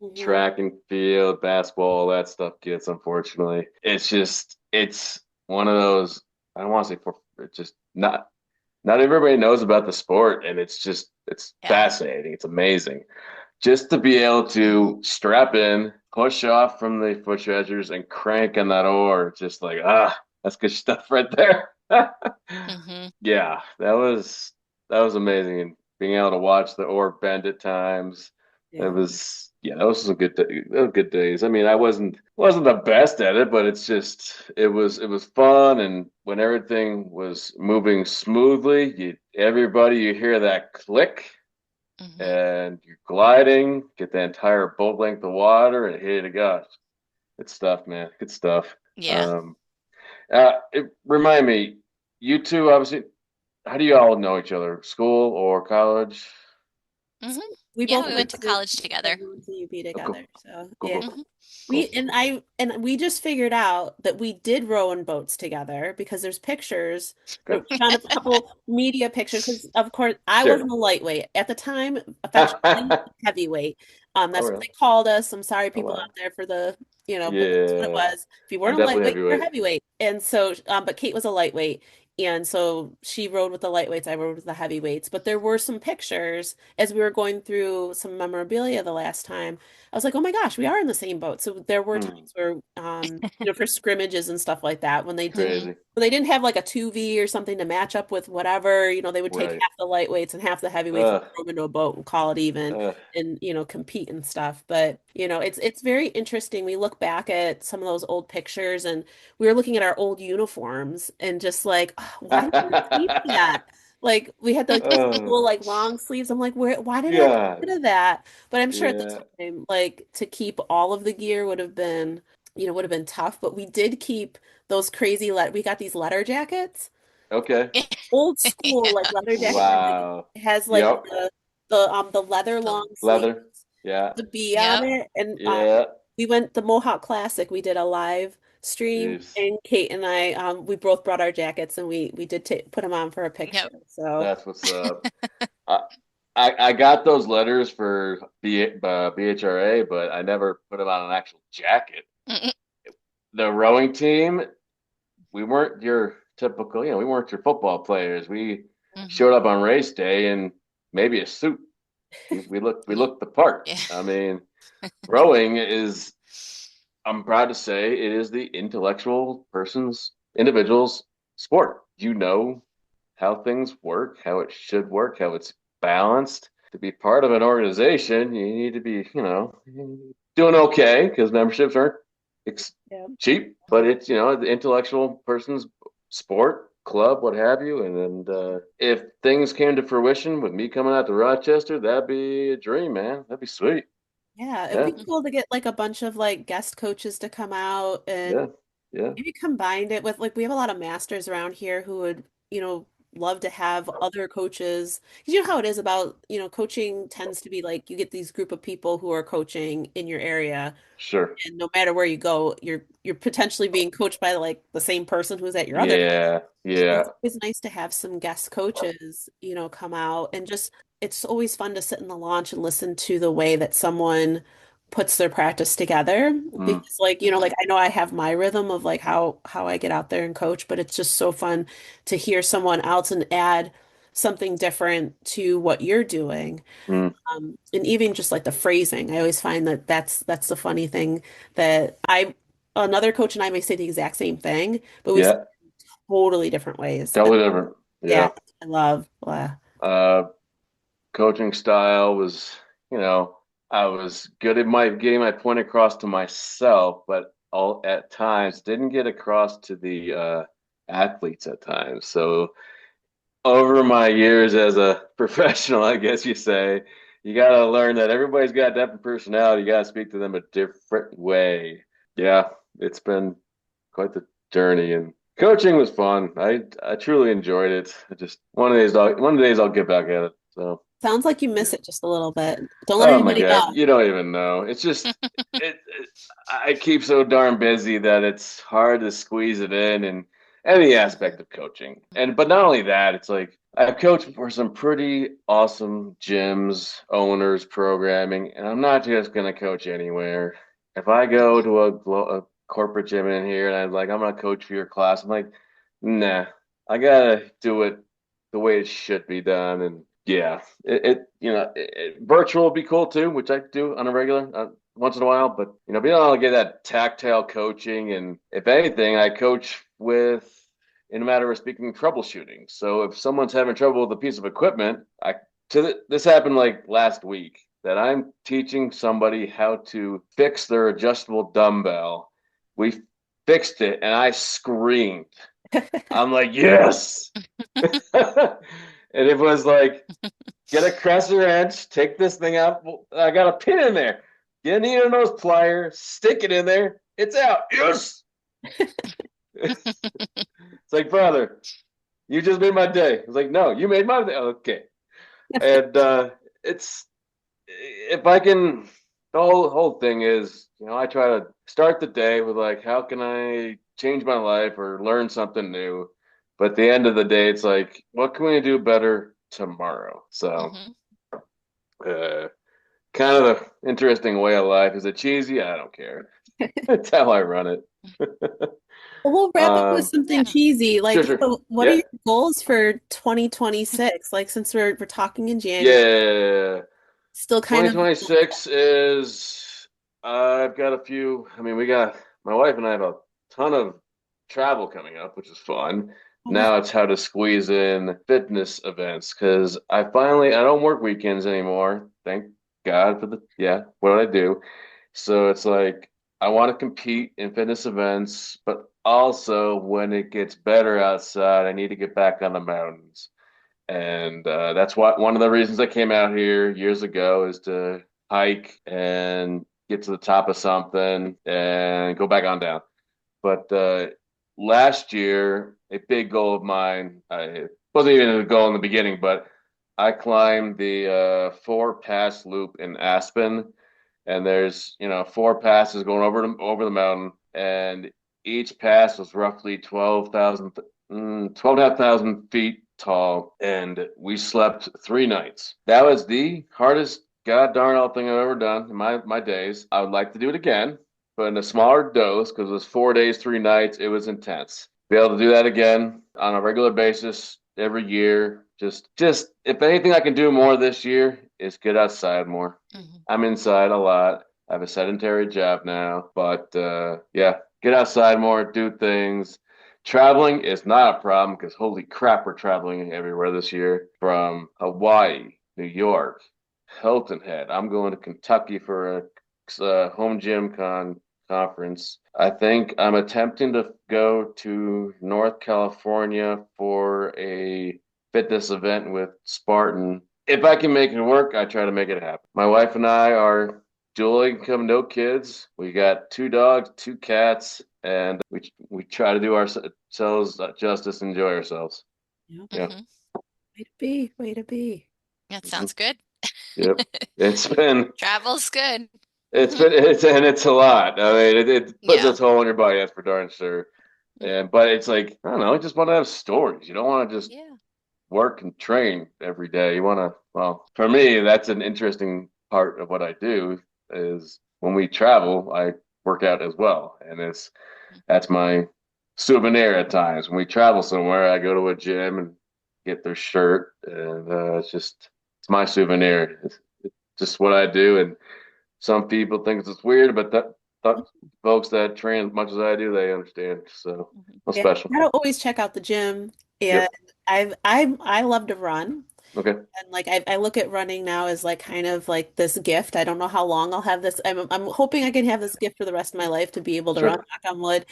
mhm, track and field, basketball, all that stuff gets, unfortunately. It's one of those, I don't want to say it's just not everybody knows about the sport, and it's Yeah. fascinating. It's amazing. Just to be able hmm to strap in, push off from the foot treasures, and crank on that oar, just like, that's good stuff right there. hmm Yeah, that was amazing, and being able to watch the orb bend at times. It yeah. was yeah, those were some good days. I mean, I wasn't the best at it, but it was fun, and when everything was moving smoothly, you hear that click, hmm and you're gliding, get the entire boat length of water, and hey to gosh, good stuff, man, good stuff. Yeah. Um, remind me, you two obviously. How do you all know each other? School or college? hmm We Yeah, both we Okay. went went to to college yeah, together. we went to UB Oh, together. cool. So Cool. yeah. Cool. hmm Cool. We just figured out that we did row in boats together because there's pictures. We Good. found a couple media pictures because of course I Sure. wasn't a lightweight at the time, affectionately Oh, heavyweight. That's what really? they called us. I'm sorry, Oh, people out wow. there for the, but that's what it Yeah. was. If you I'm weren't a definitely lightweight, you were a heavyweight. heavyweight. And so, but Kate was a lightweight. And so she rode with the lightweights, I rode with the heavyweights. But there were some pictures as we were going through some memorabilia the last time. I was like, oh my gosh, we are in the same boat. So there were Hmm. times where, for scrimmages and stuff like that, hmm when they didn't have like a 2V or something to match up with whatever, they would take Right. half the lightweights and half the heavyweights and Uh, throw them into a boat and call it even uh, and, compete and stuff. But, it's very interesting. We look back at some of those old pictures and we were looking at our old uniforms and just like, "Oh, why did we keep that? Like we had like those oh, cool like long sleeves. I'm like, why did I get God. rid of that? But I'm sure at the Yeah. time, like to keep all of the gear would have been tough. But we did keep those crazy we got these letter jackets, Okay. old school like Yeah. leather jacket where like Wow. it has like Yep. the leather The, long sleeves, Leather. Yeah. the bee on yep. it, and Yeah. we went the Mohawk Classic. We did a live stream, Jeez. and Kate and I we both brought our jackets and we did put them on for a picture. Yep. So. That's what's up. I, I got those letters for BHRA, but I never put them on an actual jacket. hmm The rowing team, we weren't your typical, we weren't your football players. We showed up on race day in maybe a suit. we look the part. Yeah. I mean, rowing is, I'm proud to say, it is the individual's sport. You know how things work, how it should work, how it's balanced. To be part of an organization, you need to be, doing okay because memberships aren't Yeah. cheap, but it's, the intellectual person's sport, club, what have you. And if things came to fruition with me coming out to Rochester, that'd be a dream, man. That'd be sweet. Yeah, it'd Yeah, be cool to get like a bunch of like guest coaches to come out yeah, and yeah, maybe combined it with like we have a lot of masters around here who would, love to have other coaches. 'Cause you know how it is about, coaching tends to be like you get these group of people who are coaching in your area, sure. and no matter where you go, you're potentially being coached by like the same person who's at your other. Yeah, So yeah. it's always nice to have some guest coaches, come out and just it's always fun to sit in the launch and listen to the way that someone puts their practice together Mm, because like, Mhm. like I know I have my rhythm of like how I get out there and coach, but it's just so fun to hear someone else and add something different to what you're doing. mm, And even just like the phrasing, I always find that that's the funny thing that I another coach and I may say the exact same thing, but we yeah, totally different ways. And totally different. yeah, Yeah. I love. Blah. Uh, Coaching style was, you know, I was good at my getting my point across to myself, but all at times didn't get across to the athletes at times. So over my years as a professional, I guess you say, you got to learn that everybody's got a different personality. You got to speak to them a different way. Yeah, it's been quite the journey, and coaching was fun. I truly enjoyed it. I just one of the days I'll get back at it. So Sounds like you yeah. miss it just a little bit. Don't let Oh my anybody God, know. you don't even know. It's just I keep so darn busy that it's hard to squeeze it in and any aspect of coaching. And but not only that, it's like I've coached for some pretty awesome gyms, owners, programming, and I'm not just gonna coach anywhere. If I go Mhm. to a corporate gym in here and I'm like, I'm gonna coach for your class, I'm like, nah, I gotta do it the way it should be done. And yeah, virtual would be cool too, which I do on a regular once in a while. But being able to get that tactile coaching, and if anything, I coach with, in a matter of speaking, troubleshooting. So if someone's having trouble with a piece of equipment, this happened like last week that I'm teaching somebody how to fix their adjustable dumbbell. We fixed it, and I screamed. I'm like, yes. And it was like, get a crescent wrench, take this thing out. I got a pin in there. Get a needle nose plier, stick it in there. It's out. Yes. It's like, brother, you just made my day. It's like, no, you made my day. Okay. And it's if I can, the whole thing is, I try to start the day with like, how can I change my life or learn something new? But at the end of the day, it's like, what can we do better tomorrow? So, Mhm. uh, kind of an interesting way of life. Is it cheesy? I don't care. That's how I run it. Well, we'll wrap up with something Yeah. cheesy. Sure, Like, sure. so what are Yeah. your goals for 2026? Like, since we're talking in January, Yeah. still kind of. 2026 is, I've got a few. I mean, my wife and I have a ton of travel coming up, which is fun. Oh, nice. Now it's how to squeeze in fitness events because I don't work weekends anymore. Thank God for what I do. So it's like I want to compete in fitness events, but also when it gets better outside, I need to get back on the mountains. And that's one of the reasons I came out here years ago is to hike and get to the top of something and go back on down. But last year, a big goal of mine, I wasn't even a goal in the beginning, but I climbed the four pass loop in Aspen, and there's four passes going over the mountain, and each pass was roughly 12,500 feet tall, and we slept 3 nights. That was the hardest god darn all thing I've ever done in my days. I would like to do it again, but in a smaller dose because it was 4 days, 3 nights. It was intense. Be able to do that again on a regular basis every year. Just if anything I can do more this year is get outside more. Mhm. I'm inside a lot. I have a sedentary job now, but yeah, get outside more, do things. Traveling is not a problem because holy crap, we're traveling everywhere this year from Hawaii, New York, Hilton Head. I'm going to Kentucky for a home gym conference. I think I'm attempting to go to North California for a fitness event with Spartan. If I can make it work, I try to make it happen. My wife and I are dual income, no kids. We got 2 dogs, 2 cats, and we try to do ourselves justice, enjoy ourselves. Yep. Yeah. Mhm. Way to be. Way to be. That Mhm. sounds good. Yep. It's been Travel's good. it's Mhm. been it's a lot. I mean, it puts a Yeah. toll on your body, that's for darn sure. Mhm. And but it's like I don't know, you just want to have stories. You don't want to just Yeah. work and train every day. You want to, well, for me, that's an interesting part of what I do is when we travel, I work out as well. And that's my souvenir at times. When we travel somewhere, I go to a gym and get their shirt. And it's my souvenir. It's just what I do. And some people think it's weird, but that folks that train as much as I do, they understand. So, Mhm. what's Yeah, special? I don't always check out the gym, and Yep. I love to run, Okay. and like I look at running now as like kind of like this gift. I don't know how long I'll have this. I'm hoping I can have this gift for the rest of my life to be able to run, Sure. knock on wood.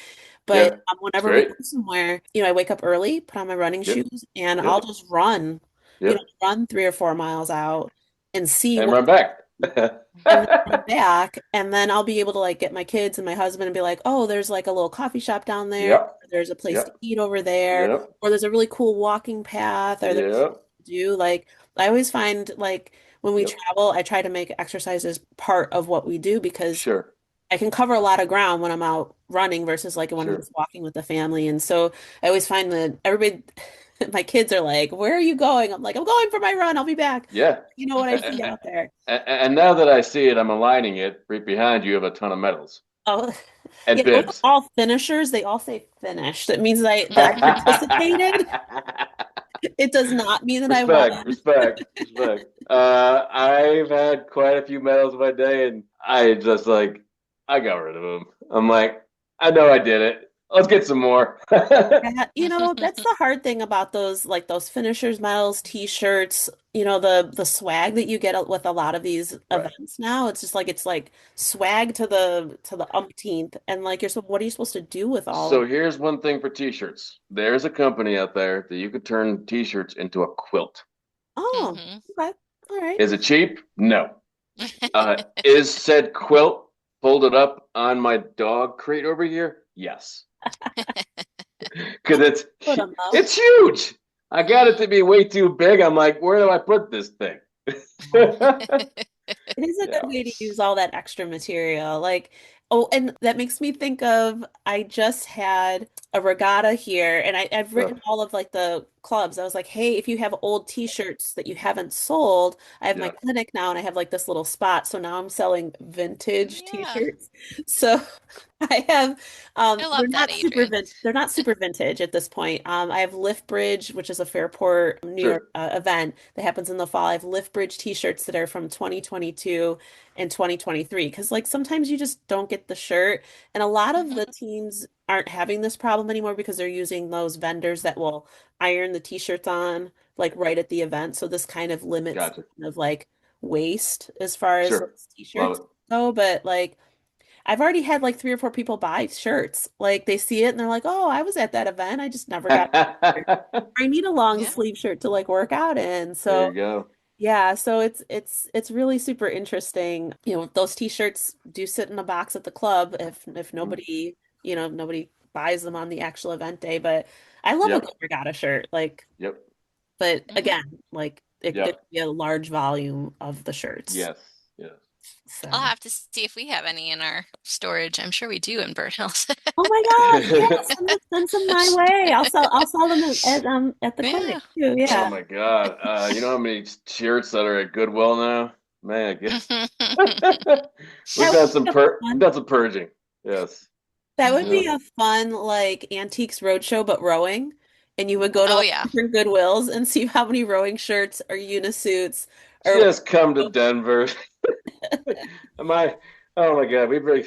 But Yeah. It's whenever we go great. somewhere, I wake up early, put on my running Yep. shoes, and I'll Yep. just run, Yep. run 3 or 4 miles out and see And what run back. and then run back, and then I'll be able to like get my kids and my husband and be like, oh, there's like a little coffee shop down there, Yep. or there's a place to Yep. eat over there, Yep. or there's a really cool walking path, or there's Yep. to do like I always find like when we Yep. travel, I try to make exercises part of what we do because Sure. I can cover a lot of ground when I'm out running versus like when I'm Sure. just walking with the family. And so I always find that everybody, my kids are like, where are you going? I'm like, I'm going for my run. I'll be back. Yeah. You know what I see out there? And now that I see it, I'm aligning it. Right behind you, you have a ton of medals Oh, and yeah, those are bibs. all finishers. They all say finish. That means that I participated. It does not mean that I Respect, won. respect, respect. I've had quite a few medals in my day, and I just like I got rid of them. I'm like, I know I did it. Let's get some more. Yeah, that's the hard thing about those like those finishers medals, t-shirts, the swag that you get with a lot of these Right. events now. It's just like it's like swag to the umpteenth, and like you're so what are you supposed to do with all So of here's one thing for t-shirts. There's a company out there that you could turn t-shirts into a quilt. Oh, Mhm. okay. All right. Is it cheap? No. Is said quilt folded up on my dog crate over here? Yes. Because Put them though. it's huge. I got it to Mhm. be way too big. I'm like, where do I put this thing? It is a good Yeah. way to use all that extra material. Like, oh, and that makes me think of I just had a regatta here, and I've Uh, written all of like the clubs. I was like, hey, if you have old t-shirts that you haven't sold, I have my yeah. clinic now and I have like this little spot. So now I'm selling vintage Yeah. t-shirts. So I have I love that, Adrian. they're not super vintage at this point. I have Lift Bridge, which is a Fairport, New York Sure. event that happens in the fall. I have Lift Bridge t-shirts that are from 2022 and 2023 because like sometimes you just don't get the shirt, and a lot of the Mhm. teams aren't having this problem anymore because they're using those vendors that will iron the t-shirts on like right at the event. So this kind of limits Gotcha. kind of like waste as far as Sure. t-shirts Love go, but like I've already had like 3 or 4 people buy shirts. Like they see it and they're like, "Oh, I was at that event. I just never got a shirt. it. I need a long Yeah. sleeve shirt to like work out in." There So you go. yeah, so it's really super interesting. Those t-shirts do sit in a box at the club if Mm. nobody buys them on the actual event day. But I love a Yep. good regatta shirt. Like, Yep. but Mhm. again, like it Yep. could be a large volume of the shirts. Yes. Yes. I'll So. have to see if we have any in our storage. I'm sure we do in Bird Hills. Oh my gosh, yeah, send some my way. I'll sell them at the Yeah. clinic too. Oh Yeah. my God. You know how many shirts that are at Goodwill now? Man, That would be a we've fun done some purging. Yes. that would Yeah. Mhm. be a fun like antiques roadshow but rowing. And you would go to Oh like yeah. different Goodwills and see how many rowing shirts or unisuits Just come to Denver. Oh my God,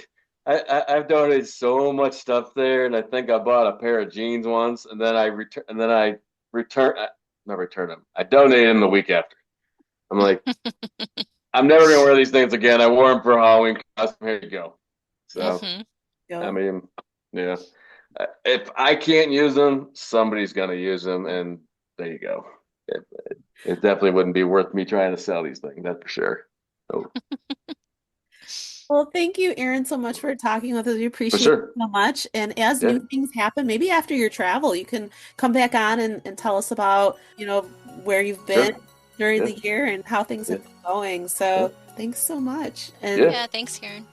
I've donated so much stuff there, and I think I bought a pair of jeans once, and then I not return them. I donated them the week after. I'm like, I'm never gonna wear these things again. I wore them for Halloween costume. Here you go. So, I mean, yeah, if I can't use them, somebody's gonna use them, and there you go. It definitely wouldn't be worth me trying to sell these things. That's for sure. So, Well, thank you, Aaron, so much for talking with us. We for appreciate it sure. so much. And as Yeah. new things happen, maybe after your travel, you can come back on and tell us about, where you've been during the year and how things have been going. So thanks so much. And Yeah, thanks, Karen.